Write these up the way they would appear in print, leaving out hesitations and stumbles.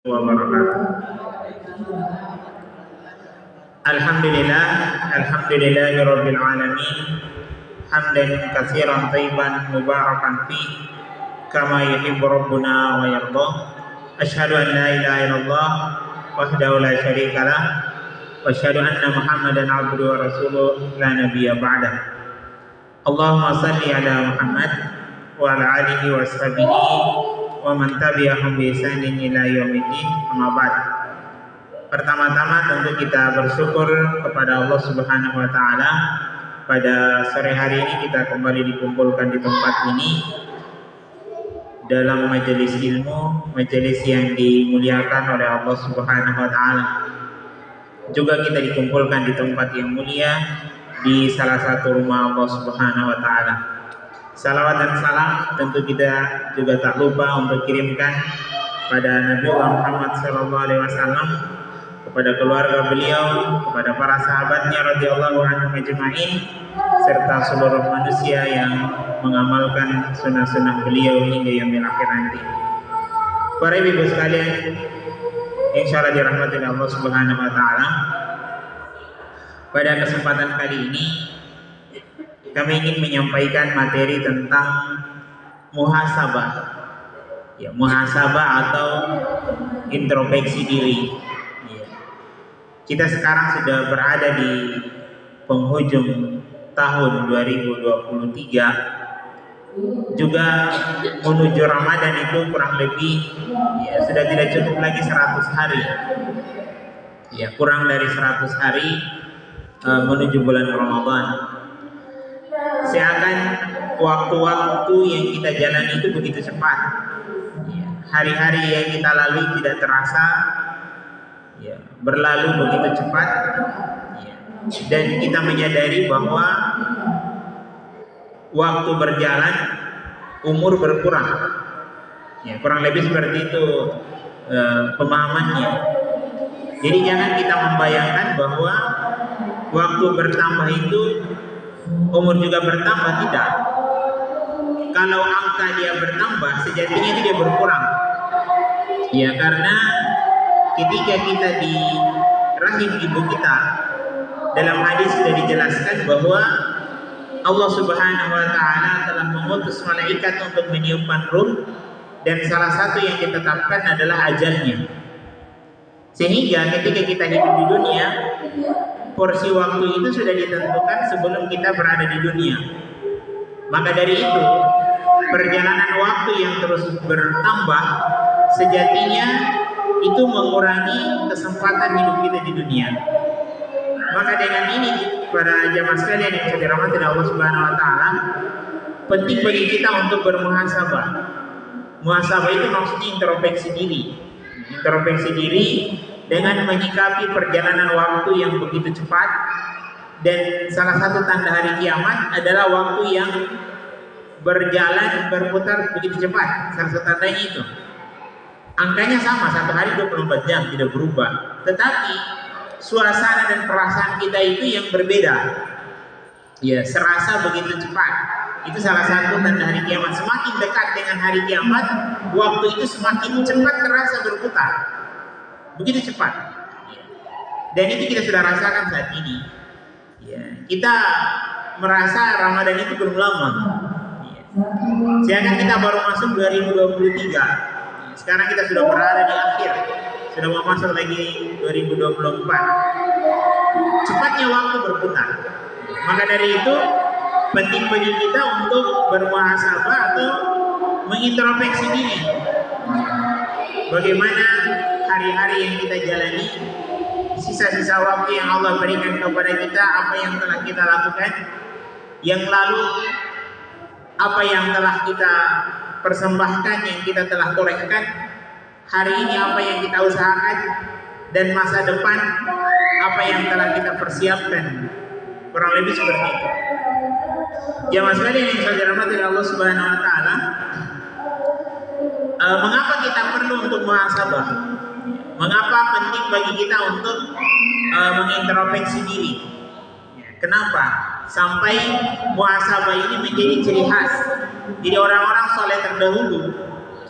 Wabarakatuh. Alhamdulillah, alhamdulillahirabbil alamin. Hamdan katsiran thayyiban mubarakan fi kama yuhibbu rabbuna wa yarda. Asyhadu an la ilaha illallah wahdahu la syarikalah wa asyhadu anna Muhammadan abduhu wa rasuluh la nabiyya ba'dah. Allahumma shalli ala Muhammad wa ala alihi wa sahbihi wa man tabi'ahum bi ihsanin ila yaumiddin. Amma ba'd. Pertama-tama tentu kita bersyukur kepada Allah Subhanahu wa taala. Pada sore hari ini kita kembali dikumpulkan di tempat ini dalam majelis ilmu, majelis yang dimuliakan oleh Allah Subhanahu wa taala. Juga kita dikumpulkan di tempat yang mulia di salah satu rumah Allah Subhanahu wa taala. Salawat dan salam tentu kita juga tak lupa untuk kirimkan pada Nabi Muhammad SAW, kepada keluarga beliau, kepada para sahabatnya radhiyallahu anhum ajma'in, serta seluruh manusia yang mengamalkan sunnah-sunnah beliau hingga yaumil akhir nanti. Para ibu sekalian, insyaallah dirahmati Allah Subhanahu wa taala. Pada kesempatan kali ini kami ingin menyampaikan materi tentang muhasabah. Ya, muhasabah atau introspeksi diri. Kita sekarang sudah berada di penghujung tahun 2023, juga menuju Ramadan itu kurang lebih sudah tidak cukup lagi 100 hari. Ya, kurang dari 100 hari menuju bulan Ramadan. Seakan waktu-waktu yang kita jalani itu begitu cepat. Hari-hari yang kita lalui tidak terasa, berlalu begitu cepat, dan kita menyadari bahwa waktu berjalan, umur berkurang. Kurang lebih seperti itu pemahamannya. Jadi jangan kita membayangkan bahwa waktu bertambah itu umur juga bertambah, tidak. Kalau angka dia bertambah, sejatinya itu dia berkurang. Karena ketika kita di rahim ibu kita, dalam hadis sudah dijelaskan bahwa Allah Subhanahu wa taala telah mengutus malaikat untuk meniupkan ruh, dan salah satu yang ditetapkan adalah ajalnya. Sehingga ketika kita hidup di dunia, porsi waktu itu sudah ditentukan sebelum kita berada di dunia. Maka dari itu, perjalanan waktu yang terus bertambah sejatinya itu mengurangi kesempatan hidup kita di dunia. Maka dengan ini, para jamaah sekalian yang dirahmati Allah Subhanahu wa taala, penting bagi kita untuk bermuhasabah. Muhasabah itu maksudnya introspeksi diri. Introspeksi diri dengan menyikapi perjalanan waktu yang begitu cepat, dan salah satu tanda hari kiamat adalah waktu yang berjalan berputar begitu cepat. Salah satu tandanya itu. Angkanya sama, 1 hari 24 jam, tidak berubah. Tetapi suasana dan perasaan kita itu yang berbeda. Serasa begitu cepat. Itu salah satu tanda hari kiamat. Semakin dekat dengan hari kiamat, waktu itu semakin cepat terasa berputar. Begitu cepat. Dan itu kita sudah rasakan saat ini. Kita merasa Ramadan itu belum lama. Sedangkan kita baru masuk 2023. Sekarang kita sudah berada di akhir, sudah mau masuk lagi 2024. Cepatnya waktu berputar. Maka dari itu penting bagi kita untuk bermuhasabah atau mengintrospeksi diri. Bagaimana hari-hari yang kita jalani, sisa-sisa waktu yang Allah berikan kepada kita, apa yang telah kita lakukan yang lalu, apa yang telah kita persembahkan, yang kita telah torehkan hari ini, apa yang kita usahakan, dan masa depan apa yang telah kita persiapkan. Kurang lebih seperti itu. Jamaah sekalian yang saya dirahmati Allah Subhanahu wa taala, mengapa kita perlu untuk muhasabah? Mengapa penting bagi kita untuk mengintrospeksi diri? Kenapa sampai muhasabah ini menjadi ciri khas? Jadi orang-orang soleh terdahulu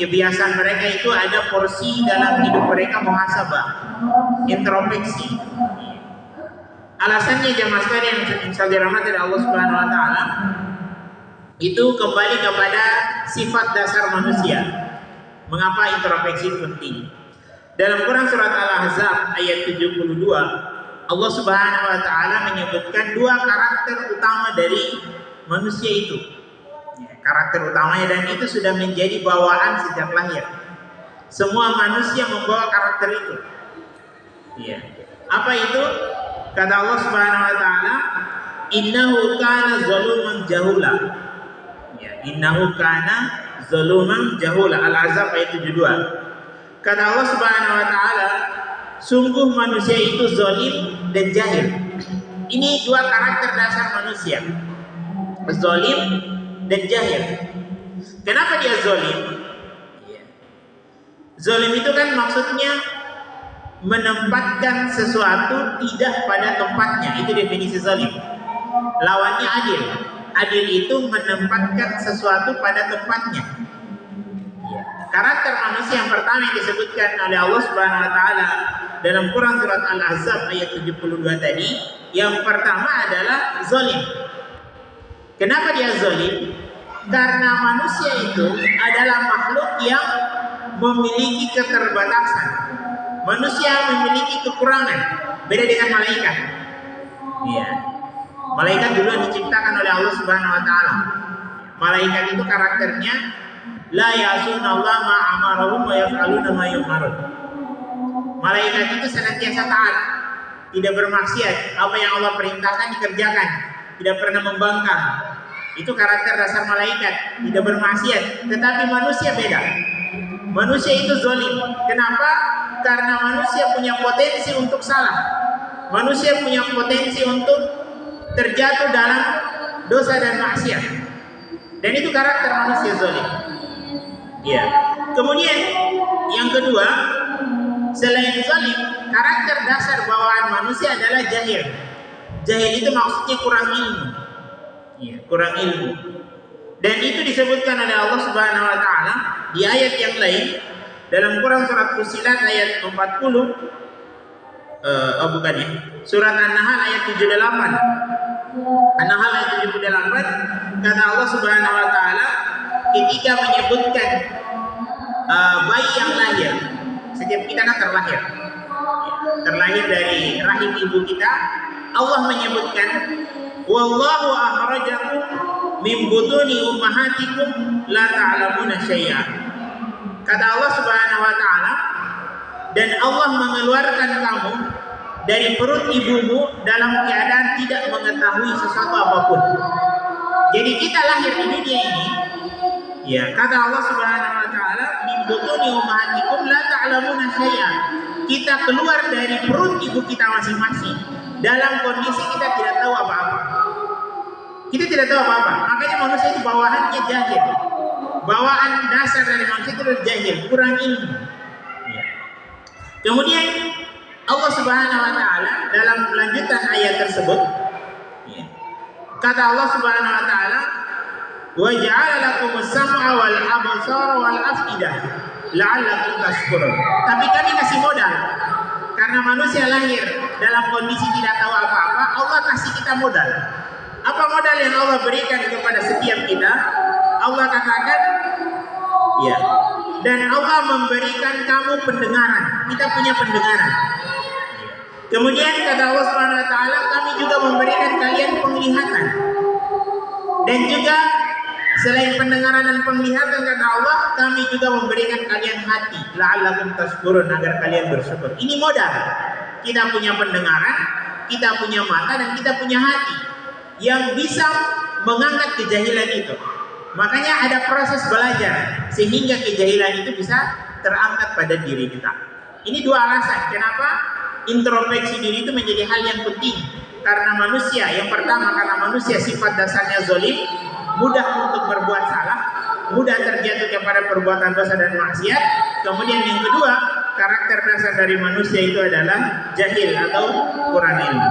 kebiasaan mereka itu ada porsi dalam hidup mereka muhasabah, introspeksi. Alasannya jemaah sekalian yang dirahmati oleh Allah Subhanahu wa taala itu kembali kepada sifat dasar manusia. Mengapa introspeksi penting? Dalam Quran surat Al-Ahzab ayat 72, Allah Subhanahu wa taala menyebutkan dua karakter utama dari manusia itu. Karakter utamanya, dan itu sudah menjadi bawaan sejak lahir. Semua manusia membawa karakter itu. Ya. Apa itu? Kata Allah Subhanahu wa taala, "Innahu kana zaluman jahula." Ya, innahu kana zaluman jahula. Al-Ahzab ayat 72. Kata Allah Subhanahu wa taala, sungguh manusia itu zalim dan jahil. Ini dua karakter dasar manusia. Zalim dan jahil. Kenapa dia zalim? Zalim itu kan maksudnya menempatkan sesuatu tidak pada tempatnya. Itu definisi zalim. Lawannya adil. Adil itu menempatkan sesuatu pada tempatnya. Karakter manusia yang pertama yang disebutkan oleh Allah Subhanahu wa taala dalam Quran surat Al-Ahzab ayat 72 tadi, yang pertama adalah zalim. Kenapa dia zalim? Karena manusia itu adalah makhluk yang memiliki keterbatasan. Manusia memiliki kekurangan, beda dengan malaikat. Iya. Malaikat dulu diciptakan oleh Allah Subhanahu wa taala. Malaikat itu karakternya la ya'suna Allah ma amarahum wa yaf'aluna ma yu'marun. Malaikat itu senantiasa taat, tidak bermaksiat, apa yang Allah perintahkan dikerjakan, tidak pernah membangkang. Itu karakter dasar malaikat, tidak bermaksiat. Tetapi manusia beda. Manusia itu zalim. Kenapa? Karena manusia punya potensi untuk salah. Manusia punya potensi untuk terjatuh dalam dosa dan maksiat. Dan itu karakter manusia zalim. Ya. Kemudian yang kedua, selain zalim, karakter dasar bawaan manusia adalah jahil. Jahil itu maksudnya kurang ilmu. Ya, kurang ilmu. Dan itu disebutkan oleh Allah Subhanahu wa taala di ayat yang lain dalam Quran surat Fussilat ayat 40. Bukan ya. Surat An-Nahl ayat 78. An-Nahl ayat 78, kata Allah Subhanahu wa taala ketika menyebutkan bayi yang lahir. Setiap kita kan terlahir dari rahim ibu kita. Allah menyebutkan wallahu akhrajakum min butuni ummahatikum la ta'lamuna syai'a. Kata Allah Subhanahu wa taala, dan Allah mengeluarkan kamu dari perut ibumu dalam keadaan tidak mengetahui sesuatu apapun. Jadi kita lahir di dunia ini, ya, kata Allah Subhanahu wa taala, min butuni ummahatikum la ta'lamuna syai'a. Kita keluar dari perut ibu kita masing-masing dalam kondisi kita tidak tahu apa-apa. Kita tidak tahu apa-apa. Makanya manusia itu bawaannya jahil. Bawaan dasar dari manusia itu adalah jahil, kurang ilmu. Ya. Kemudian Allah Subhanahu wa taala dalam lanjutan ayat tersebut, ya, kata Allah Subhanahu wa taala, wa ja'ala lakumus sam'a wal absara wal afidah la'allakum tashkurun. Tapi kami kasih modal. Karena manusia lahir dalam kondisi tidak tahu apa-apa, Allah kasih kita modal. Apa modal yang Allah berikan kepada setiap kita? Allah katakan, ya, dan Allah memberikan kamu pendengaran. Kita punya pendengaran. Kemudian kata Allah Subhanahu wa taala, kami juga memberikan kalian penglihatan. Dan juga selain pendengaran dan penglihatan, kata Allah, kami juga memberikan kalian hati, la'allakum tashkurun, agar kalian bersyukur. Ini modal. Kita punya pendengaran, kita punya mata, dan kita punya hati yang bisa mengangkat kejahilan itu. Makanya ada proses belajar sehingga kejahilan itu bisa terangkat pada diri kita. Ini dua alasan kenapa introspeksi diri itu menjadi hal yang penting. Karena manusia, yang pertama karena manusia sifat dasarnya zalim, mudah untuk berbuat salah, mudah terjatuh kepada perbuatan dosa dan maksiat. Kemudian yang kedua, karakter dasar dari manusia itu adalah jahil atau kurang ilmu.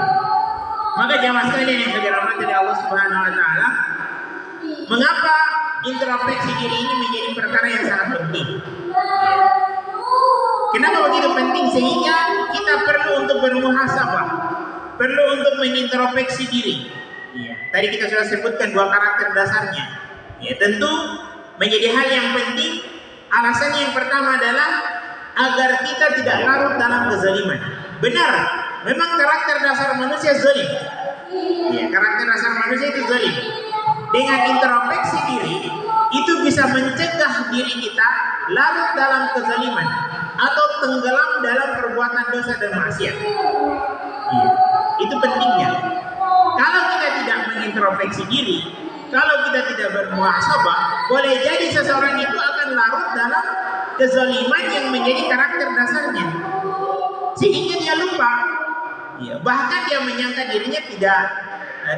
Maka jamaah sekalian yang dirahmati oleh Allah Subhanahu wa taala, mengapa introspeksi diri ini menjadi perkara yang sangat penting. Kenapa begitu penting? Sehingga kita perlu untuk bermuhasabah, perlu untuk mengintrospeksi diri. Tadi kita sudah sebutkan dua karakter dasarnya. Tentu menjadi hal yang penting. Alasan yang pertama adalah agar kita tidak larut dalam kezaliman. Benar, memang karakter dasar manusia zalim. Karakter dasar manusia itu zalim. Dengan introspeksi diri itu bisa mencegah diri kita larut dalam kezaliman atau tenggelam dalam perbuatan dosa dan maksiat. Itu pentingnya. Kalau kita tidak mengintrospeksi diri, kalau kita tidak bermuhasabah, boleh jadi seseorang itu akan larut dalam kezaliman yang menjadi karakter dasarnya, sehingga dia lupa. Bahkan dia menyangka dirinya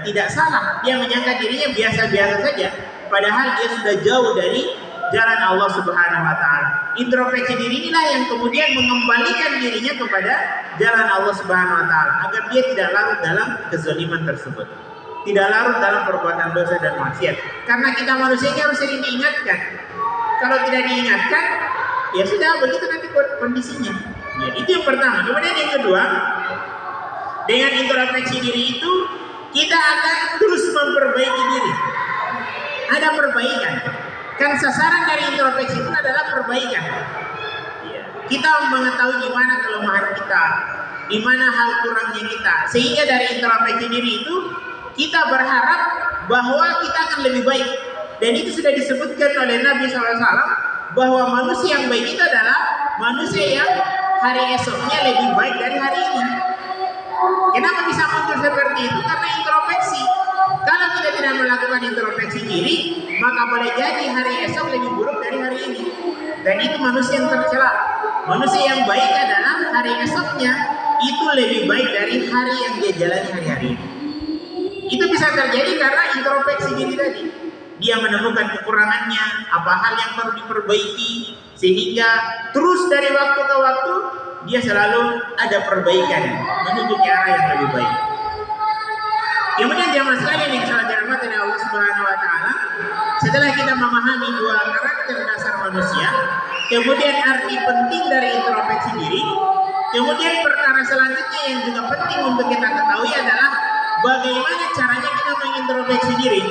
tidak salah, dia menyangka dirinya biasa-biasa saja, padahal dia sudah jauh dari jalan Allah Subhanahu wa taala. Introspeksi diri inilah yang kemudian mengembalikan dirinya kepada jalan Allah Subhanahu wa taala agar dia tidak larut dalam kezaliman tersebut, tidak larut dalam perbuatan dosa dan maksiat. Karena kita manusia harus sering diingatkan. Kalau tidak diingatkan, ya sudah begitu nanti kondisinya. Itu yang pertama. Kemudian yang kedua, dengan introspeksi diri itu kita akan terus memperbaiki diri. Ada perbaikan. Kan sasaran dari introspeksi itu adalah perbaikan. Kita mengetahui di mana kelemahan kita, di mana hal kurangnya kita, sehingga dari introspeksi diri itu kita berharap bahwa kita akan lebih baik. Dan itu sudah disebutkan oleh Nabi SAW bahwa manusia yang baik itu adalah manusia yang hari esoknya lebih baik dari hari ini. Kenapa bisa muncul seperti itu? Karena introspeksi. Kalau kita tidak melakukan introspeksi diri, maka boleh jadi hari esok lebih buruk dari hari ini. Dan itu manusia yang tercela. Manusia yang baik adalah hari esoknya itu lebih baik dari hari yang dia jalani hari-hari ini. Itu bisa terjadi karena introspeksi diri tadi. Dia menemukan kekurangannya, apa hal yang perlu diperbaiki, sehingga terus dari waktu ke waktu dia selalu ada perbaikan menuju ke arah yang lebih baik. Kemudian jamaah sekalian yang salah dirahmati oleh Allah Subhanahu wa taala, setelah kita memahami dua karakter dasar manusia, kemudian arti penting dari introspeksi diri, kemudian perkara selanjutnya yang juga penting untuk kita ketahui adalah bagaimana caranya kita mengintrospeksi diri.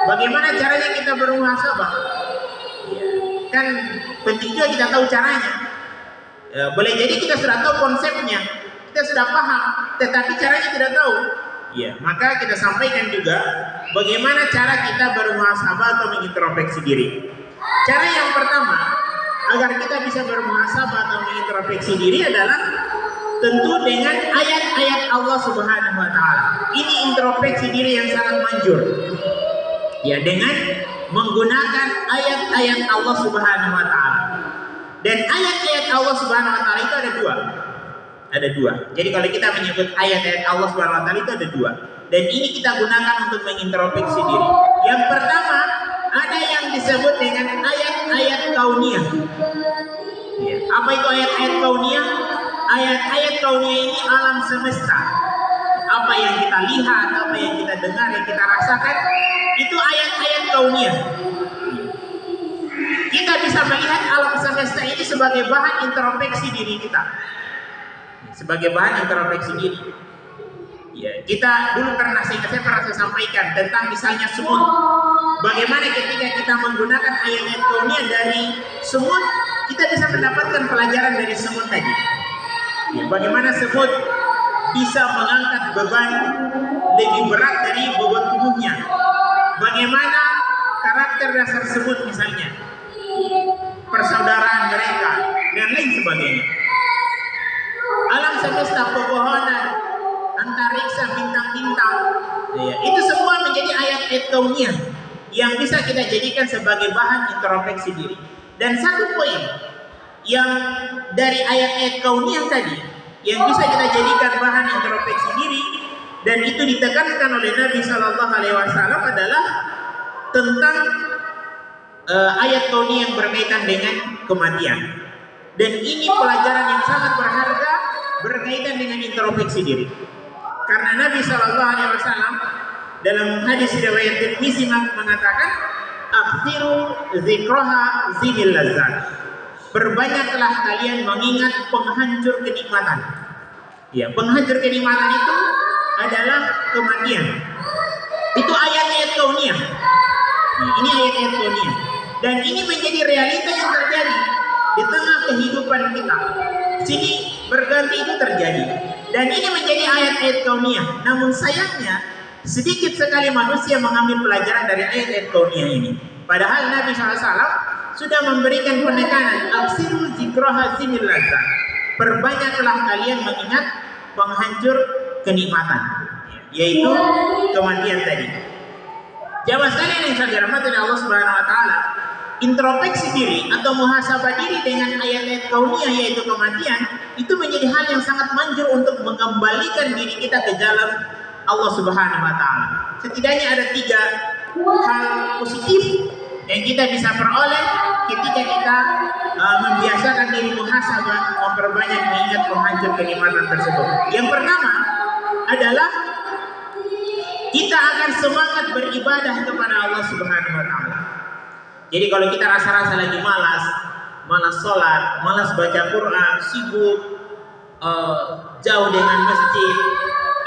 Bagaimana caranya kita bermuhasabah? Kan penting juga kita tahu caranya. Boleh jadi kita sudah tahu konsepnya, kita sudah paham, tetapi caranya tidak tahu. Maka kita sampaikan juga bagaimana cara kita bermuhasabah atau mengintrospeksi diri. Cara yang pertama agar kita bisa bermuhasabah atau mengintrospeksi diri adalah tentu dengan ayat-ayat Allah Subhanahu wa taala. Ini introspeksi diri yang sangat manjur. Dengan menggunakan ayat-ayat Allah Subhanahu wa taala. Dan ayat-ayat Allah Subhanahu wa taala itu ada dua. Ada dua. Jadi kalau kita menyebut ayat-ayat Allah Subhanahu wa taala itu ada dua. Dan ini kita gunakan untuk mengintrospeksi diri. Yang pertama, ada yang disebut dengan ayat-ayat kauniyah. Apa itu ayat-ayat kauniyah? Ayat-ayat kauniyah ini alam semesta. Apa yang kita lihat, apa yang kita dengar, yang kita rasakan, itu ayat-ayat kauniyah. Kita bisa melihat alam semesta ini sebagai bahan introspeksi diri kita. Sebagai bahan introspeksi diri. Kita dulu pernah saya sampaikan tentang misalnya semut. Bagaimana ketika kita menggunakan ayat-ayat kauniyah dari semut, kita bisa mendapatkan pelajaran dari semut tadi. Bagaimana semut bisa mengangkat beban lebih berat dari bobot tubuhnya. Bagaimana karakter dasar semut misalnya, persaudaraan mereka dan lain sebagainya. Alam semesta, pepohonan, antariksa, bintang-bintang, itu semua menjadi ayat-ayat kauniyah yang bisa kita jadikan sebagai bahan introspeksi diri. Dan satu poin yang dari ayat-ayat kauniyah tadi yang bisa kita jadikan bahan introspeksi diri dan itu ditekankan oleh Nabi Shallallahu Alaihi Wasallam adalah tentang ayat kauniyah yang berkaitan dengan kematian. Dan ini pelajaran yang sangat berharga berkaitan dengan introspeksi diri. Karena Nabi Shallallahu Alaihi Wasallam dalam hadis riwayat Tirmizi mengatakan akhsiru zikraha zimil lazat. Perbanyaklah kalian mengingat penghancur kenikmatan. Ya, penghancur kenikmatan itu adalah kematian. Itu ayat-ayat kauniyah. Nah, ini ayat-ayat kauniyah. Dan ini menjadi realita yang terjadi di tengah kehidupan kita. Sini berganti itu terjadi. Dan ini menjadi ayat-ayat kauniyah. Namun sayangnya sedikit sekali manusia mengambil pelajaran dari ayat-ayat kauniyah ini. Padahal Nabi SAW sudah memberikan penekanan aksiru zikraha zimil lazat. Perbanyaklah kalian mengingat penghancur kenikmatan, yaitu kematian tadi. Jamaah sekalian yang saya dirahmati oleh Allah Subhanahu wa taala, introspeksi diri atau muhasabah diri dengan ayat-ayat kauniyah yaitu kematian itu menjadi hal yang sangat manjur untuk mengembalikan diri kita ke jalan Allah Subhanahu wa taala. Setidaknya ada 3 hal positif yang kita bisa peroleh ketika kita membiasakan diri muhasabah, memperbanyak mengingat penghancur kenikmatan tersebut. Yang pertama adalah kita akan semangat beribadah kepada Allah Subhanahu wa taala. Jadi kalau kita rasa-rasa lagi malas sholat, malas baca Quran, sibuk jauh dengan masjid,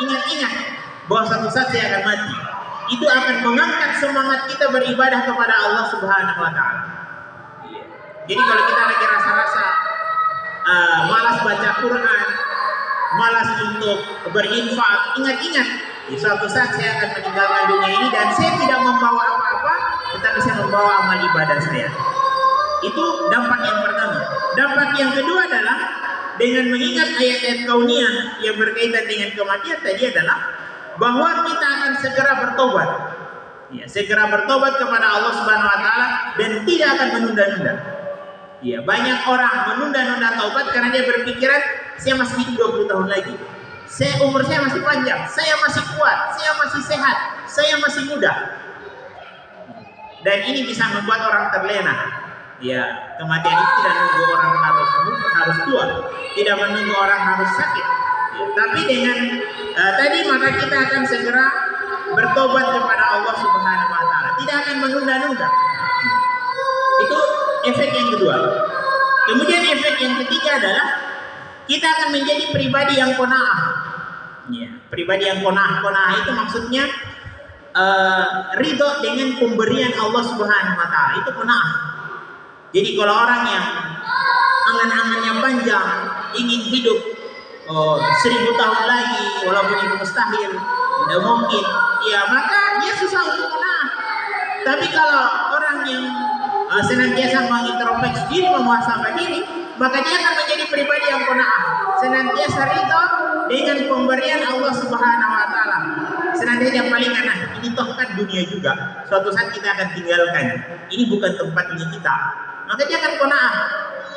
ingat-ingat bahwa suatu saat saya akan mati. Itu akan mengangkat semangat kita beribadah kepada Allah Subhanahu wa taala. Jadi kalau kita lagi rasa-rasa malas baca Quran, malas untuk berinfak, ingat-ingat suatu saat saya akan meninggalkan dunia ini dan saya tidak membawa apa-apa, tetapi saya membawa amal ibadah saya. Itu dampak yang pertama. Dampak yang kedua adalah dengan mengingat ayat-ayat kauniyah yang berkaitan dengan kematian tadi adalah bahwa kita akan segera bertobat. Ya, segera bertobat kepada Allah Subhanahu wa taala dan tidak akan menunda-nunda. Ya, banyak orang menunda-nunda taubat karena dia berpikiran saya masih hidup 20 tahun lagi. Umur saya masih panjang, saya masih kuat, saya masih sehat, saya masih muda. Dan ini bisa membuat orang terlena. Ya, kematian itu tidak menunggu orang harus tua, tidak menunggu orang harus sakit. Ya, tapi dengan tadi maka kita akan segera bertobat kepada Allah Subhanahu wa taala, tidak akan menunda-nunda. Itu efek yang kedua. Kemudian efek yang ketiga adalah kita akan menjadi pribadi yang qanaah. Ya, pribadi yang qanaah. Qanaah itu maksudnya ridho dengan pemberian Allah Subhanahu wa taala. Itu qanaah. Jadi kalau orang yang angan-angannya panjang, ingin hidup 1000 tahun lagi, walaupun itu mustahil, tidak mungkin, ya maka dia susah untuk qanaah. Tapi kalau orang yang senantiasa mengintrospeksi diri, memuhasabah diri, maka dia akan menjadi pribadi yang qanaah, senantiasa ridho dengan pemberian Allah Subhanahu wa taala. Senantiasa paling enak, ini toh kan dunia juga, suatu saat kita akan tinggalkan. Ini bukan tempatnya kita. Maka dia akan qanaah.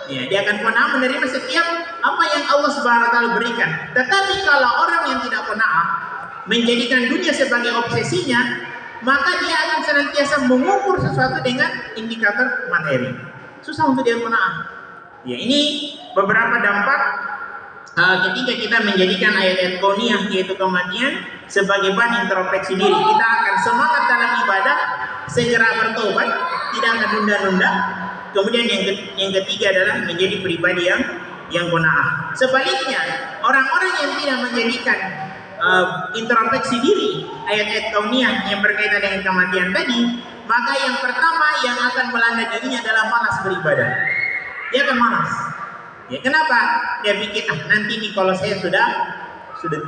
Ya, dia akan qanaah menerima setiap apa yang Allah Subhanahu wa taala berikan. Tetapi kalau orang yang tidak qanaah menjadikan dunia sebagai obsesinya, maka dia akan senantiasa mengukur sesuatu dengan indikator materi. Susah untuk dia qanaah. Ya, ini beberapa dampak ketika kita menjadikan ayat-ayat kauniyah yaitu kematian sebagai bahan introspeksi diri. Kita akan semangat dalam ibadah, segera bertobat, tidak akan nunda-nunda. Kemudian yang ketiga adalah menjadi pribadi yang qanaah. Sebaliknya, orang-orang yang tidak menjadikan introspeksi diri ayat-ayat kauniyah yang berkaitan dengan kematian tadi, maka yang pertama yang akan melanda dirinya adalah malas beribadah. Dia akan malas. Ya, kenapa? Dia pikir nanti nih kalau saya sudah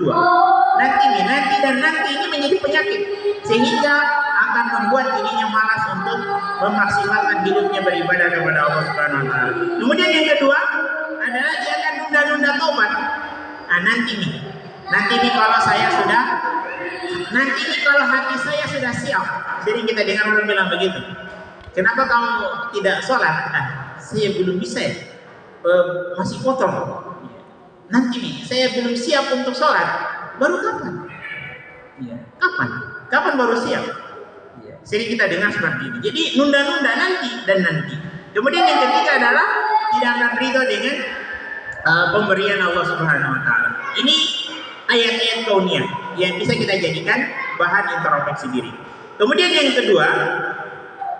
tua, nanti ini menjadi penyakit sehingga akan membuat dirinya malas untuk memaksimalkan hidupnya beribadah kepada Allah Subhanahu wa taala. Kemudian yang kedua adalah dia akan nunda-nunda taubat. Nanti nih kalau hati saya sudah siap. Sering kita dengar orang bilang begitu. Kenapa kamu tidak sholat? Saya belum bisa ya. Masih kotor. Nanti nih saya belum siap untuk sholat. Baru kapan? Ya. Kapan baru siap? Ya. Sering kita dengar seperti ini. Jadi nunda-nunda nanti. Kemudian yang ketiga adalah tidak akan ridho dengan pemberian Allah Subhanahu wa taala. Ini ayat-ayat kauniyah yang bisa kita jadikan bahan introspeksi diri. Kemudian yang kedua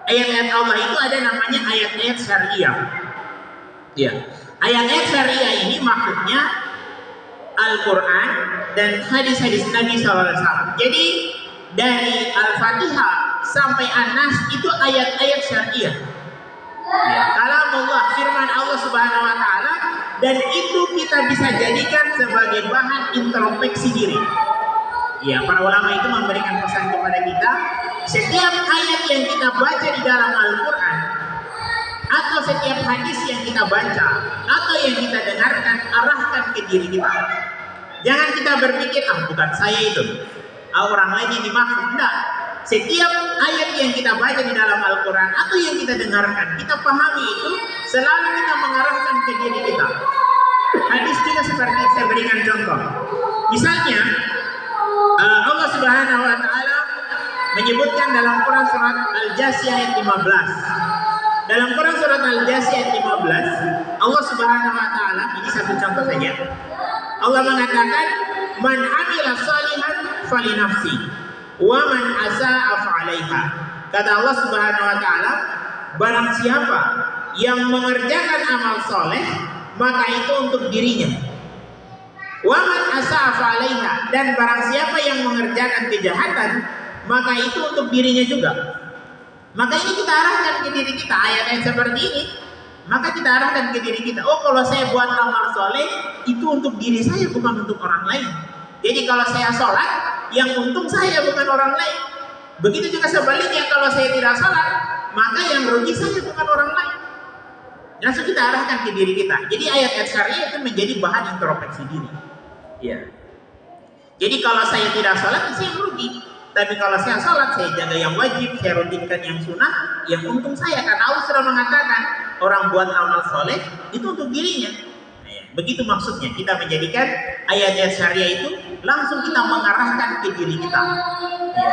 Ayat-ayat Allah itu ada namanya ayat-ayat syariah. Ya. Ayat-ayat syariah ini maksudnya Al-Quran dan hadis-hadis Nabi SAW. Jadi dari Al-Fatihah sampai An-Nas itu ayat-ayat syariah. Ya, kalamullah, firman Allah Subhanahu wa taala, dan itu kita bisa jadikan sebagai bahan introspeksi diri. Ya, para ulama itu memberikan pesan kepada kita, setiap ayat yang kita baca di dalam Al-Quran atau setiap hadis yang kita baca atau yang kita dengarkan, arahkan ke diri kita. Jangan kita berpikir, bukan saya itu, orang lain yang dimaksud. Tidak. Setiap ayat yang kita baca di dalam Al-Quran atau yang kita dengarkan, kita pahami itu, selalu kita mengarahkan ke diri kita. Hadis juga seperti saya berikan contoh. Misalnya Allah Subhanahu wa taala menyebutkan dalam Quran surat Al-Jasiyah ayat 15. Dalam Quran surat Al-Jasiyah ayat 15, Allah Subhanahu wa taala, ini satu contoh saja. Allah mengatakan, "Man 'amila shalihan falinafsi, wa man asa'a fa'alaiha." Kata Allah Subhanahu wa taala, barang siapa yang mengerjakan amal soleh, maka itu untuk dirinya. Wa man asa'a fa'alaiha, dan barang siapa yang mengerjakan kejahatan, maka itu untuk dirinya juga. Maka ini kita arahkan ke diri kita, ayat-ayat seperti ini. Maka kita arahkan ke diri kita, kalau saya buat amal soleh, itu untuk diri saya, bukan untuk orang lain. Jadi kalau saya sholat, yang untung saya, bukan orang lain. Begitu juga sebaliknya, kalau saya tidak sholat, maka yang rugi saya, bukan orang lain. Langsung kita arahkan ke diri kita. Jadi ayat-ayat syariah itu menjadi bahan introspeksi diri. Ya. Jadi kalau saya tidak sholat, saya rugi. Tapi kalau saya sholat, saya jaga yang wajib, saya rutinkan yang sunnah, yang untung saya. Karena Allah sudah mengatakan, orang buat amal soleh itu untuk dirinya. Begitu maksudnya, kita menjadikan ayat-ayat syariah itu langsung kita mengarahkan ke diri kita. Ya.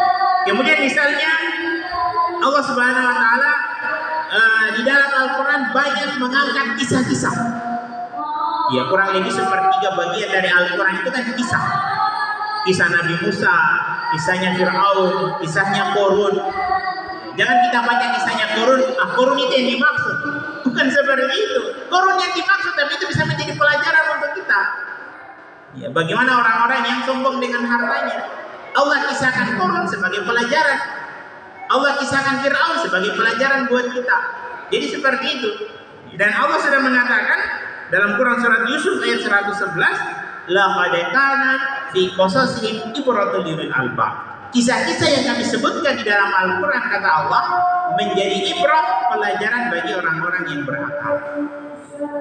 Kemudian misalnya Allah Subhanahu wa taala di dalam Al-Quran banyak mengangkat kisah-kisah. Ya, kurang lebih sepertiga bagian dari Al-Quran itu kan kisah. Kisah Nabi Musa, kisahnya Fir'aun, kisahnya Qarun. Jangan kita baca kisahnya Qarun, Qarun itu yang dimaksud. Bukan seperti itu. Qarun yang dimaksud, tapi itu bisa menjadi pelajaran untuk kita. Ya, bagaimana orang-orang yang sombong dengan hartanya. Allah kisahkan Qarun sebagai pelajaran. Allah kisahkan Fir'aun sebagai pelajaran buat kita. Jadi seperti itu. Dan Allah sudah mengatakan dalam Quran surat Yusuf ayat 111, laqad kana fi qasasihim ibratun lil albab. Kisah-kisah yang kami sebutkan di dalam Al-Quran, kata Allah, menjadi ibrah, pelajaran bagi orang-orang yang berakal.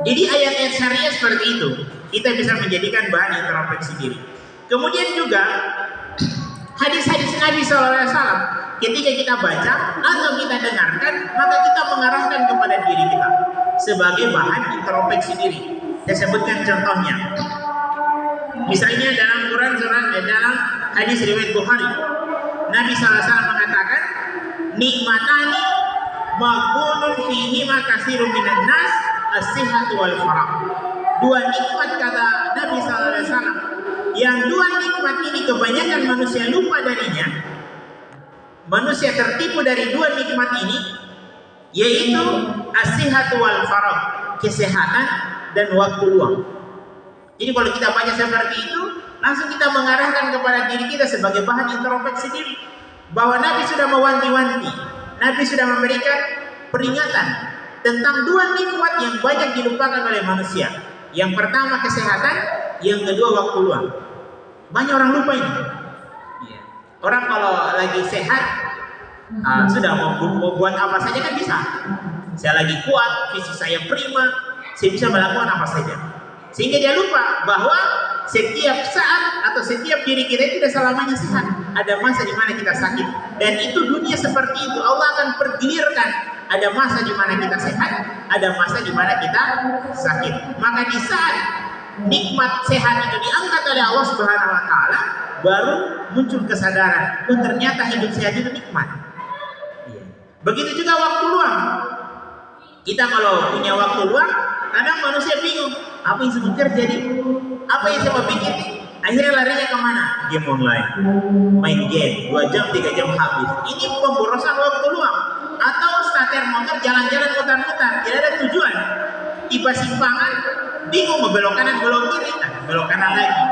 Jadi ayat-ayat syariah seperti itu kita bisa menjadikan bahan introspeksi diri. Kemudian juga hadis-hadis Nabi SAW, ketika kita baca atau kita dengarkan, maka kita mengarahkan kepada diri kita sebagai bahan introspeksi diri. Saya sebutkan contohnya. Misalnya dalam Quran surat dalam hadis riwayat Bukhari, Nabi SAW mengatakan, nikmatani maghbunun fihi ma katsirun minan nas as-sihhatu wal farah. Dua nikmat, kata Nabi SAW, yang dua nikmat ini kebanyakan manusia lupa darinya. Manusia tertipu dari dua nikmat ini, yaitu as-sihhatu wal farah, kesehatan dan waktu luang. Jadi kalau kita baca seperti itu, langsung kita mengarahkan kepada diri kita sebagai bahan introspeksi diri, bahwa Nabi sudah mewanti-wanti, Nabi sudah memberikan peringatan tentang dua nikmat yang banyak dilupakan oleh manusia. Yang pertama kesehatan, yang kedua waktu luang. Banyak orang lupa ini. Orang kalau lagi sehat, sudah mau buat apa saja kan bisa. Saya lagi kuat, fisik saya prima, saya bisa melakukan apa saja. Sehingga dia lupa bahwa setiap saat atau setiap diri kita itu tidak selamanya sehat. Ada masa di mana kita sakit. Dan itu dunia seperti itu. Allah akan pergilirkan. Ada masa di mana kita sehat, ada masa di mana kita sakit. Maka di saat nikmat sehat itu diangkat oleh Allah Subhanahu wa taala, baru muncul kesadaran, ternyata hidup sehat itu nikmat. Begitu juga waktu luang. Kita kalau punya waktu luang, kadang manusia bingung, apa yang saya kerja nih? Apa yang saya mau bikin? Akhirnya larinya kemana? Game online, main game, 2 jam 3 jam habis. Ini pemborosan waktu luang. atau starter motor jalan-jalan mutar-mutar, tidak ada tujuan. Tiba simpangan, bingung mau belok kanan belok kiri, belok kanan lagi.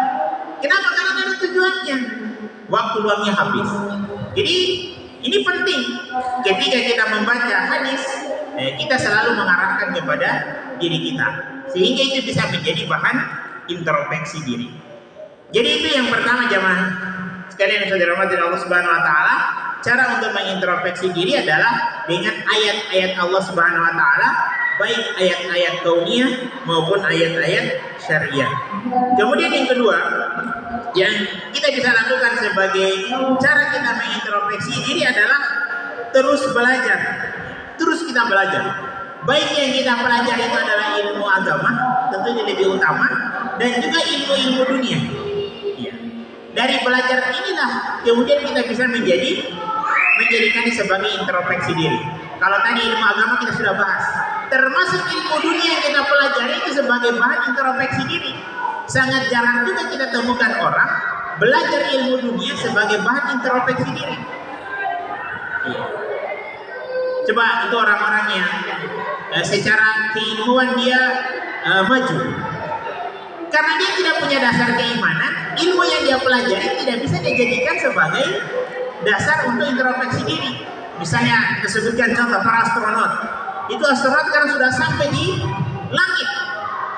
Kenapa? Karena tidak ada tujuannya. Waktu luangnya habis. Jadi ini penting ketika kita membaca hadis, kita selalu mengarahkan kepada diri kita, sehingga itu bisa menjadi bahan introspeksi diri. Jadi itu yang pertama jamaah sekalian yang saya dirahmati Allah Subhanahu wa taala, cara untuk mengintrospeksi diri adalah dengan ayat-ayat Allah Subhanahu wa taala, baik ayat-ayat kauniyah maupun ayat-ayat syariah. Kemudian yang kedua yang kita bisa lakukan sebagai cara kita mengintrospeksi diri adalah terus belajar. Terus kita belajar. Baik yang kita pelajari itu adalah ilmu agama, tentunya lebih utama, dan juga ilmu-ilmu dunia. Ya. Dari belajar inilah kemudian kita bisa menjadikan sebagai introspeksi diri. Kalau tadi ilmu agama kita sudah bahas, termasuk ilmu dunia yang kita pelajari itu sebagai bahan introspeksi diri. Sangat jarang juga kita temukan orang belajar ilmu dunia sebagai bahan introspeksi diri. Ya. Coba itu orang-orang yang secara keilmuan dia maju, karena dia tidak punya dasar keimanan, ilmu yang dia pelajari tidak bisa dijadikan sebagai dasar untuk introspeksi diri. Misalnya disebutkan contoh para astronot, itu astronot kan sudah sampai di langit,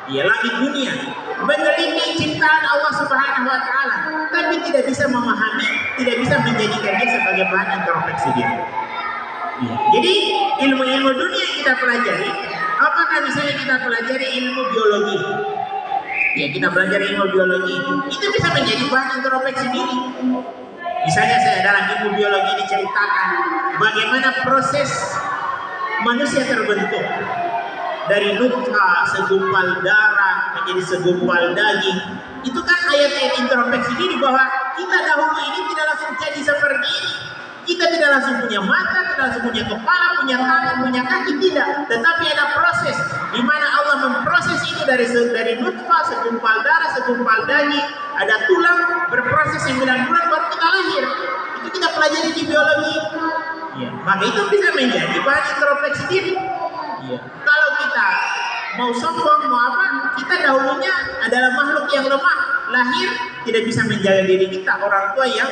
ya langit dunia, meneliti ciptaan Allah Subhanahu wa taala, tapi tidak bisa memahami, tidak bisa menjadikannya sebagai bahan introspeksi diri. Ya. Jadi ilmu-ilmu dunia yang kita pelajari, apakah misalnya kita pelajari ilmu biologi, ya kita belajar ilmu biologi, itu bisa menjadi bahan introspeksi diri. Misalnya saya dalam ilmu biologi diceritakan bagaimana proses manusia terbentuk dari nutfah, segumpal darah menjadi segumpal daging. Itu kan ayat-ayat introspeksi diri bahwa kita dahulu ini tidak langsung jadi seperti ini. Kita tidak langsung punya mata, tidak langsung punya kepala, punya tangan, punya kaki, tidak. Tetapi ada proses di mana Allah memproses itu dari nutfah, segumpal darah, segumpal daging, ada tulang, berproses 9 bulan baru kita lahir. Itu kita pelajari di biologi. Ya, maka itu bisa menjadi bahan introspeksi diri. Ya. Kalau kita mau sombong, mau apa, kita dahulunya adalah makhluk yang lemah, lahir tidak bisa menjaga diri kita. Orang tua yang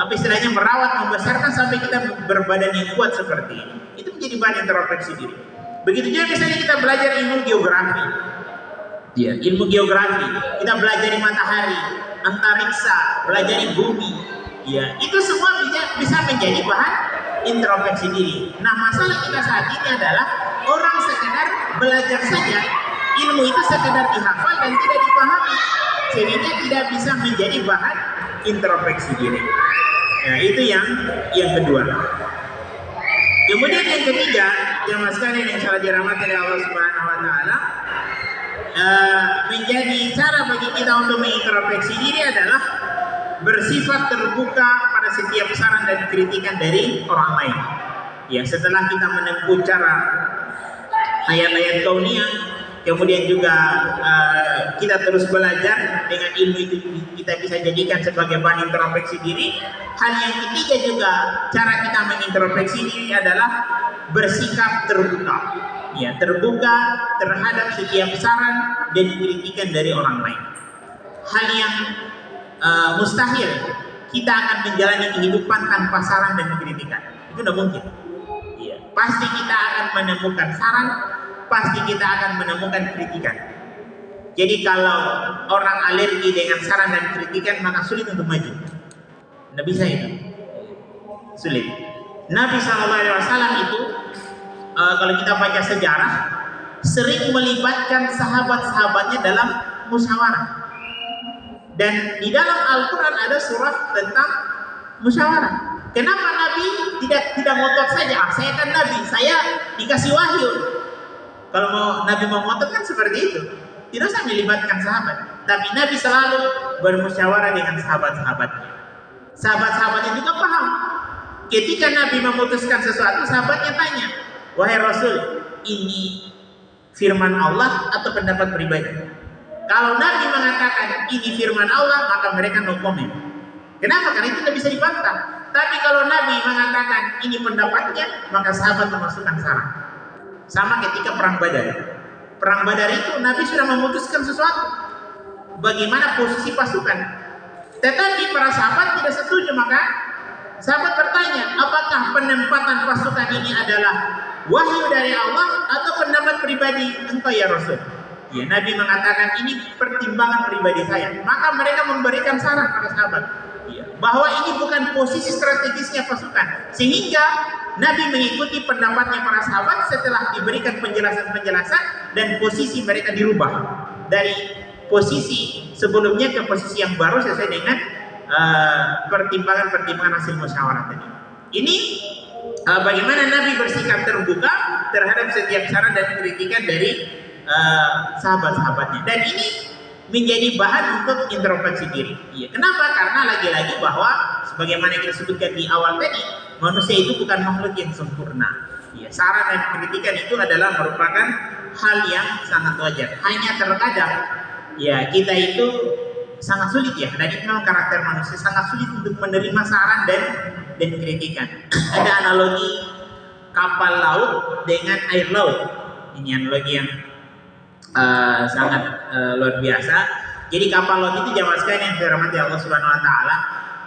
istilahnya merawat, membesarkan sampai kita berbadan yang kuat seperti ini. Itu menjadi bahan introspeksi diri. Begitu juga misalnya kita belajar ilmu geografi. Ya, ilmu geografi. Kita belajar matahari, antariksa, belajar bumi. Ya, itu semua bisa menjadi bahan introspeksi diri. Nah, masalah kita saat ini adalah orang sekedar belajar saja, ilmu itu sekedar dihafal dan tidak dipahami, sehingga tidak bisa menjadi bahan introspeksi diri. Nah, itu yang kedua. Kemudian yang ketiga, jamaah sekalian yang salah dirahmati oleh Allah Subhanahu wa taala, menjadi cara bagi kita untuk mengintrospeksi diri adalah bersifat terbuka pada setiap saran dan kritikan dari orang lain. Ya, setelah kita menempuh cara ayat-ayat kauniyah, kemudian juga kita terus belajar dengan ilmu itu kita bisa jadikan sebagai bahan introspeksi diri. Hal yang ketiga juga cara kita mengintrospeksi diri adalah bersikap terbuka. Ya, terbuka terhadap setiap saran dan kritikan dari orang lain. Hal yang mustahil kita akan menjalani kehidupan tanpa saran dan kritikan. Itu tidak mungkin. Ya, pasti kita akan menemukan saran, pasti kita akan menemukan kritikan. Jadi kalau orang alergi dengan saran dan kritikan, maka sulit untuk maju. Tidak bisa itu, sulit. Nabi SAW itu kalau kita baca sejarah, sering melibatkan sahabat-sahabatnya dalam musyawarah. Dan di dalam Al-Quran ada surah tentang musyawarah. Kenapa Nabi tidak ngotot saja? Saya kan Nabi, saya dikasih wahyu. Kalau Nabi mau ngotot kan seperti itu, tidak usah melibatkan sahabat. Tapi Nabi selalu bermusyawarah dengan sahabat-sahabatnya. Sahabat-sahabatnya juga paham. Ketika Nabi memutuskan sesuatu, sahabatnya tanya, wahai Rasul, ini firman Allah atau pendapat pribadi? Kalau Nabi mengatakan ini firman Allah, maka mereka no comment. Kenapa? Karena itu tidak bisa dibantah. Tapi kalau Nabi mengatakan ini pendapatnya, maka sahabat memasukkan saran. Sama ketika perang Badar. Perang Badar itu Nabi sudah memutuskan sesuatu, bagaimana posisi pasukan. Tetapi para sahabat tidak setuju, maka sahabat bertanya, apakah penempatan pasukan ini adalah wahyu dari Allah atau pendapat pribadi engkau ya Rasul? Ya, Nabi mengatakan ini pertimbangan pribadi saya. Maka mereka memberikan saran pada sahabat, ya, bahwa ini bukan posisi strategisnya pasukan. Sehingga Nabi mengikuti pendapatnya para sahabat setelah diberikan penjelasan-penjelasan dan posisi mereka dirubah dari posisi sebelumnya ke posisi yang baru sesuai dengan pertimbangan-pertimbangan hasil musyawarah tadi. Ini bagaimana Nabi bersikap terbuka terhadap setiap saran dan kritikan dari sahabat-sahabatnya, dan ini menjadi bahan untuk introspeksi diri. Ya, kenapa? Karena lagi-lagi bahwa sebagaimana kita sebutkan di awal tadi, manusia itu bukan makhluk yang sempurna. Ya, saran dan kritikan itu adalah merupakan hal yang sangat wajar. Hanya terkadang ya kita itu sangat sulit ya, dan itu memang karakter manusia sangat sulit untuk menerima saran dan kritikan. Ada analogi kapal laut dengan air laut. Ini analogi yang sangat luar biasa. Jadi kapal laut itu jamaah sekalian yang dirahmati Allah Subhanahu wa taala,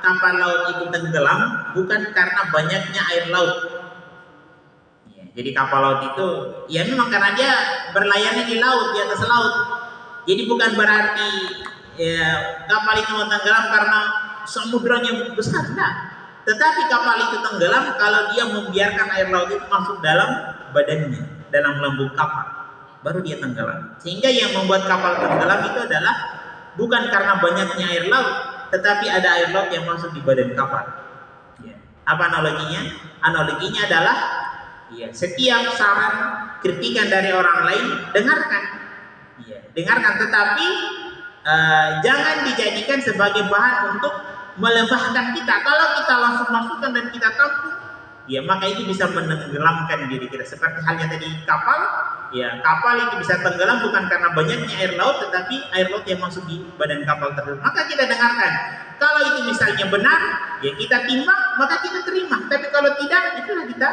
kapal laut itu tenggelam bukan karena banyaknya air laut. Ya, jadi kapal laut itu ya memang karena dia berlayarnya di laut, di atas laut. Jadi bukan berarti ya, kapal itu mau tenggelam karena samudranya besar, enggak. Tetapi kapal itu tenggelam kalau dia membiarkan air laut itu masuk dalam badannya, dalam lambung kapal, baru dia tenggelam. Sehingga yang membuat kapal tenggelam itu adalah bukan karena banyaknya air laut, tetapi ada air laut yang masuk di badan kapal. Ya. Apa analoginya? Analoginya adalah ya, setiap saran kritikan dari orang lain dengarkan, ya, dengarkan, tetapi jangan dijadikan sebagai bahan untuk melemahkan kita. Kalau kita langsung masukkan dan kita tampung, ya maka itu bisa menenggelamkan diri kita. Seperti halnya tadi kapal, ya kapal itu bisa tenggelam bukan karena banyaknya air laut, tetapi air laut yang masuk di badan kapal tersebut. Maka kita dengarkan. Kalau itu misalnya benar, ya kita timbang, maka kita terima. Tapi kalau tidak, itulah kita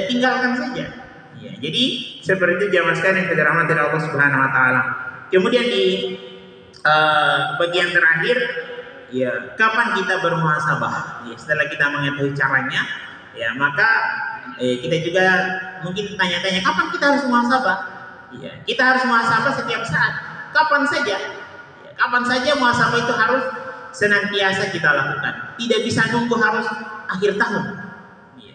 tinggalkan saja. Ya, jadi seperti itu jamaah sekalian yang dirahmati Allah Subhanahu wa taala. Kemudian di bagian terakhir, ya kapan kita bermuhasabah? Ya, setelah kita mengetahui caranya, ya maka kita juga mungkin tanya-tanya kapan kita harus muhasabah. Ya, kita harus muhasabah setiap saat. Kapan saja? Ya, kapan saja muhasabah itu harus senantiasa kita lakukan. Tidak bisa nunggu harus akhir tahun. Ya.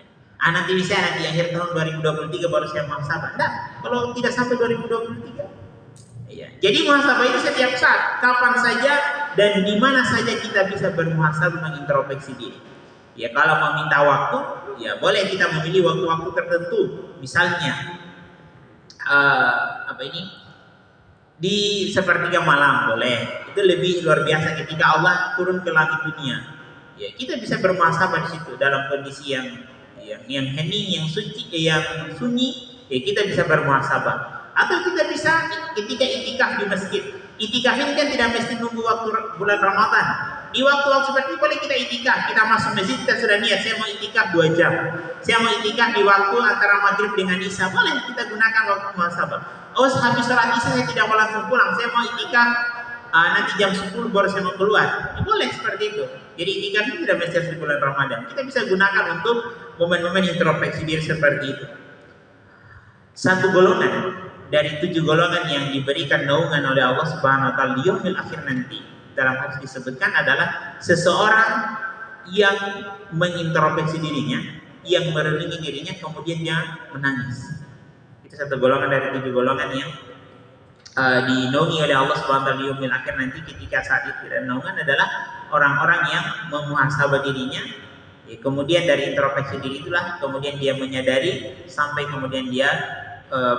Nanti bisa nanti akhir tahun 2023 baru saya muhasabah. Nah, kalau tidak sampai 2023. Ya. Jadi muhasabah itu setiap saat, kapan saja dan di mana saja kita bisa bermuhasabah, mengintrospeksi diri. Ya kalau meminta waktu, ya boleh kita memilih waktu-waktu tertentu. Misalnya di sepertiga malam boleh. Itu lebih luar biasa ketika Allah turun ke langit dunia. Ya kita bisa bermuhasabah di situ dalam kondisi yang hening, yang suci, yang sunyi. Ya kita bisa bermuhasabah. Atau kita bisa ketika itikaf di masjid. Itikaf ini kan tidak mesti nunggu waktu bulan Ramadan. Di waktu-waktu seperti ini boleh kita itikaf. Kita masuk masjid, kita sudah niat saya mau itikaf 2 jam. Saya mau itikaf di waktu antara maghrib dengan isya. Boleh kita gunakan waktu muhasabah. Oh habis sholat isya saya tidak mau langsung pulang. Saya mau itikaf nanti jam 10 baru saya mau keluar. Ya, boleh seperti itu. Jadi itikaf itu tidak mesti di bulan Ramadan. Kita bisa gunakan untuk momen-momen introspeksi diri seperti itu. Satu golongan dari 7 golongan yang diberikan naungan oleh Allah Subhanahu wa taala di yaumil akhir nanti, dalam hadis disebutkan adalah seseorang yang mengintrospeksi dirinya, yang merenungi dirinya, kemudian dia menangis. Itu satu golongan dari 7 golongan yang dinaungi oleh Allah Subhanahu wa taala di yaumil akhir nanti. Ketika saat itu dan naungan adalah orang-orang yang memuhasabah dirinya, ya, kemudian dari introspeksi diri itulah kemudian dia menyadari sampai kemudian dia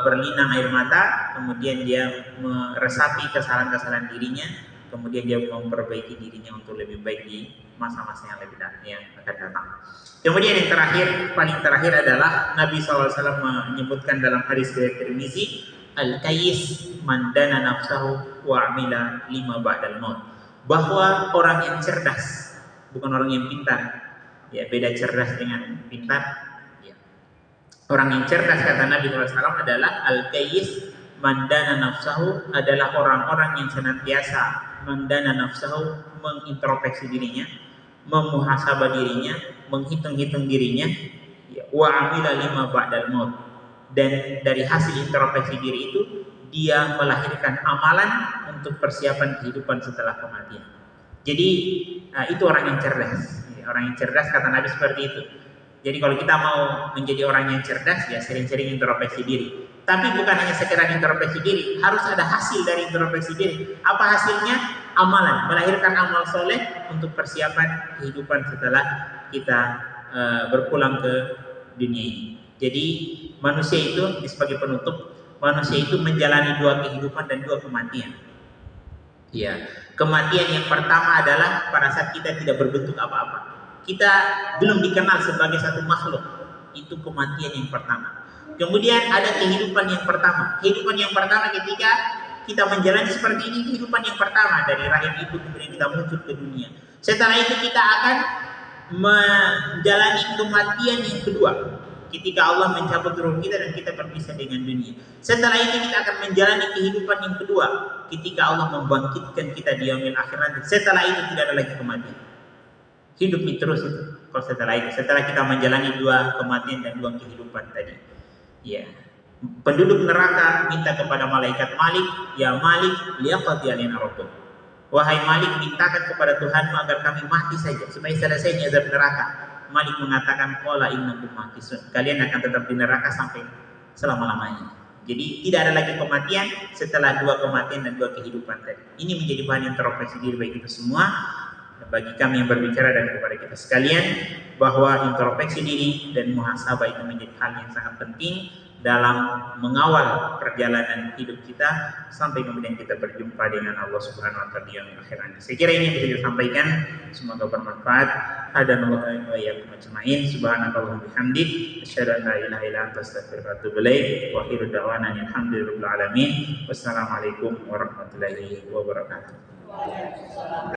berlinang air mata, kemudian dia meresapi kesalahan-kesalahan dirinya, kemudian dia memperbaiki dirinya untuk lebih baik di masa-masa yang lebih yang akan datang. Kemudian yang terakhir, paling terakhir adalah Nabi SAW menyebutkan dalam hadis riwayat Tirmizi, al-kayis man dana nafsahu wa amila lima ba'dal maut, bahwa orang yang cerdas bukan orang yang pintar. Ya, beda cerdas dengan pintar. Ya. Orang yang cerdas kata Nabi SAW adalah al-kayyis mandana nafsahu, adalah orang-orang yang senantiasa mandana nafsahu, mengintrospeksi dirinya, memuhasabah dirinya, menghitung-hitung dirinya, ya, wa amila lima ba'dal maut, dan dari hasil introspeksi diri itu dia melahirkan amalan untuk persiapan kehidupan setelah kematian. Jadi itu orang yang cerdas. Orang yang cerdas kata Nabi seperti itu. Jadi kalau kita mau menjadi orang yang cerdas, ya sering-sering introspeksi diri. Tapi bukan hanya sekedar introspeksi diri, harus ada hasil dari introspeksi diri. Apa hasilnya? Amalan, melahirkan amal soleh untuk persiapan kehidupan setelah kita berpulang ke dunia ini. Jadi manusia itu sebagai penutup, manusia itu menjalani dua kehidupan dan dua kematian. Ya, kematian yang pertama adalah pada saat kita tidak berbentuk apa-apa. Kita belum dikenal sebagai satu makhluk. Itu kematian yang pertama. Kemudian ada kehidupan yang pertama. Kehidupan yang pertama ketika kita menjalani seperti ini, kehidupan yang pertama dari rahim ibu kemudian kita muncul ke dunia. Setelah itu kita akan menjalani kematian yang kedua. Ketika Allah mencabut ruh kita dan kita berpisah dengan dunia. Setelah itu kita akan menjalani kehidupan yang kedua. Ketika Allah membangkitkan kita di yaumil akhir nanti. Setelah itu tidak ada lagi kematian. Hidup terus itu. Kalau setelah itu, setelah kita menjalani dua kematian dan dua kehidupan tadi. Ya. Penduduk neraka minta kepada malaikat Malik, ya Malik, liyaqdi alaina rabbuk. Wahai Malik, mintakan kepada Tuhanmu agar kami mati saja supaya selesainya azab neraka. Malik mengatakan, qala innakum makisun. Kalian akan tetap di neraka sampai selama-lamanya. Jadi tidak ada lagi kematian setelah dua kematian dan dua kehidupan tadi. Ini menjadi bahan introspeksi diri bagi kita semua, bagi kami yang berbicara dan kepada kita sekalian, bahwa introspeksi diri dan muhasabah itu menjadi hal yang sangat penting dalam mengawal perjalanan hidup kita sampai kemudian kita berjumpa dengan Allah Subhanahu wa taala di yaumil akhir nanti. Saya kira ini yang bisa disampaikan, semoga bermanfaat. Hadanallahu wa iyyakum ajmain. Subhanakallahumma bihamdik, asyhadu an la ilaha illa anta, astaghfiruka wa atubu ilaik. Wa akhiru da'wana alhamdulillahi rabbil alamin. Wassalamualaikum warahmatullahi wabarakatuh.